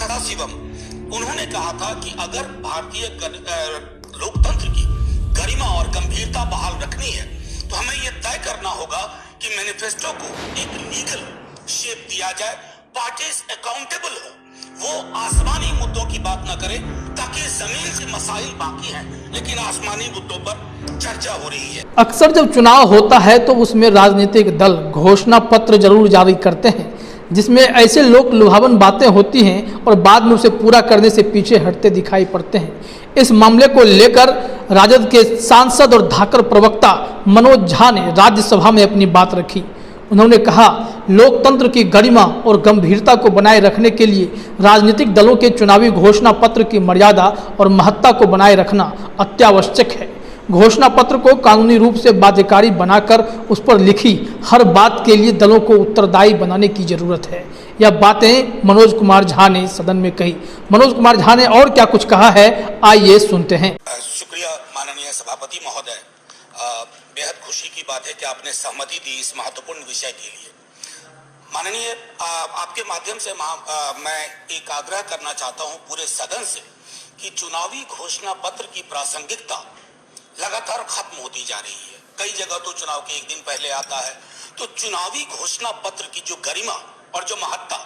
सदाशिवम, उन्होंने कहा था कि अगर भारतीय लोकतंत्र की गरिमा और गंभीरता बहाल रखनी है तो हमें यह तय करना होगा कि मैनिफेस्टो को एक लीगल शेप दिया जाए, पार्टीज अकाउंटेबल हो, वो आसमानी मुद्दों की बात ना करे, ताकि जमीन से मसाइल बाकी हैं लेकिन आसमानी मुद्दों पर चर्चा हो रही है। अक्सर जब चुनाव होता है तो उसमें राजनीतिक दल घोषणा पत्र जरूर जारी करते हैं जिसमें ऐसे लोक लुभावन बातें होती हैं और बाद में उसे पूरा करने से पीछे हटते दिखाई पड़ते हैं। इस मामले को लेकर राजद के सांसद और धाकर प्रवक्ता मनोज झा ने राज्यसभा में अपनी बात रखी। उन्होंने कहा, लोकतंत्र की गरिमा और गंभीरता को बनाए रखने के लिए राजनीतिक दलों के चुनावी घोषणा पत्र की मर्यादा और महत्ता को बनाए रखना अत्यावश्यक है। घोषणा पत्र को कानूनी रूप से बाध्यकारी बनाकर उस पर लिखी हर बात के लिए दलों को उत्तरदायी बनाने की जरूरत है। यह बातें मनोज कुमार झा ने सदन में कही। मनोज कुमार झा ने और क्या कुछ कहा है, आइए सुनते हैं। शुक्रिया माननीय सभापति महोदय, बेहद खुशी की बात है कि आपने सहमति दी इस महत्वपूर्ण विषय के लिए। माननीय, आपके माध्यम से मैं एक आग्रह करना चाहता हूं पूरे सदन से कि चुनावी घोषणा पत्र की प्रासंगिकता लगातार खत्म होती जा रही है। कई जगह तो चुनाव के एक दिन पहले आता है, तो चुनावी घोषणा पत्र की जो गरिमा और जो महत्ता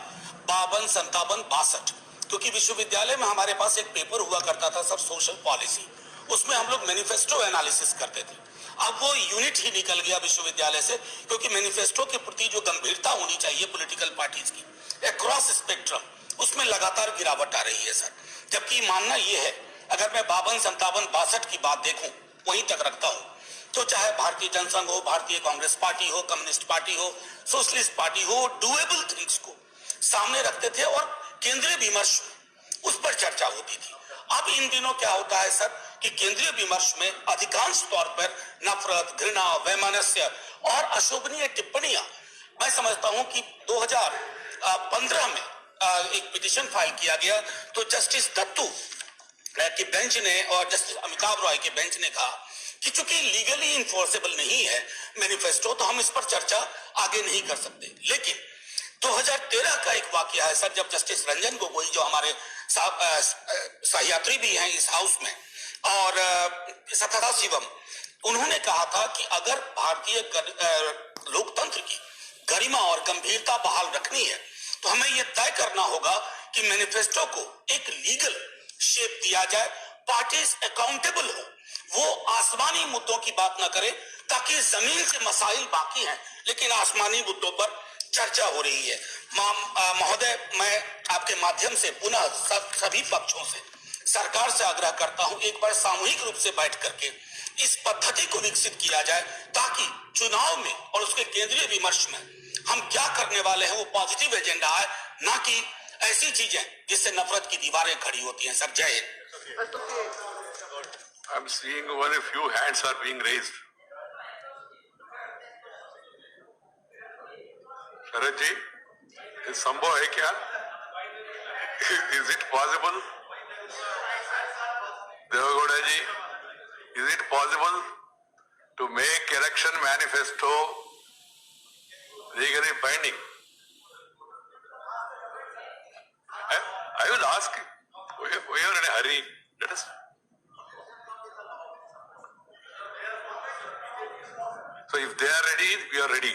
52, 57, 62, क्योंकि विश्वविद्यालय में हमारे पास एक पेपर हुआ करता था सर, सोशल पॉलिसी, उसमें हम लोग मैनिफेस्टो एनालिसिस करते थे। अब वो यूनिट ही निकल गया विश्वविद्यालय से, क्योंकि मैनिफेस्टो के प्रति जो गंभीरता होनी चाहिए पॉलिटिकल पार्टीज की अक्रॉस स्पेक्ट्रम, उसमें लगातार गिरावट आ रही है सर। जबकि मानना ये है, अगर मैं 52, 57, 62 की बात देखूं, वहीं तक रखता हूं, तो चाहे भारतीय जनसंघ हो, भारतीय कांग्रेस पार्टी हो, कम्युनिस्ट पार्टी हो, सोशलिस्ट पार्टी हो, डुएबल थिंग्स को सामने रखते थे और केंद्रीय विमर्श उस पर चर्चा होती थी। अब इन दिनों क्या होता है सर कि केंद्रीय विमर्श में अधिकांश तौर पर नफरत, घृणा, वैमनस्य और अशोभनीय टिप्पणियां, मैं समझता हूं कि 2015 में एक पिटीशन फाइल किया गया, तो जस्टिस दत्तू की बेंच ने और जस्टिस अमिताभ रॉय के बेंच ने कहा कि चूंकि लीगली इन्फोर्सेबल नहीं है मैनिफेस्टो, तो हम इस पर चर्चा आगे नहीं कर सकते। लेकिन 2013 का एक वाकया है सर, जब जस्टिस रंजन गोगोई, जो हमारे सहयात्री भी हैं इस हाउस में, और सदाशिवम, उन्होंने कहा था कि अगर भारतीय लोकतंत्र की गरिमा और गंभीरता बहाल रखनी है तो हमें यह तय करना होगा कि मैनिफेस्टो को एक लीगल शेप दिया जाए, पार्टीज अकाउंटेबल हो, वो आसमानी मुद्दों की बात ना करे, ताकि जमीन से मसाइल बाकी हैं लेकिन आसमानी मुद्दों पर चर्चा हो रही है। महोदय, मैं आपके माध्यम से पुनः सभी पक्षों से, सरकार से आग्रह करता हूं, एक बार सामूहिक रूप से बैठ करके इस पद्धति को विकसित किया जाए, ताकि चुनाव में और उसके केंद्रीय विमर्श में हम क्या करने वाले हैं वो पॉजिटिव एजेंडा है, ना कि ऐसी चीजें जिससे नफरत की दीवारें खड़ी होती हैं। सर, जय Hind. I'm seeing only few hands are being raised. शरद जी, संभव है क्या? Is it possible? Deve Gowda ji, is it possible to make election manifesto legally binding? I will ask. We are in a hurry. Let us. So if they are ready, we are ready.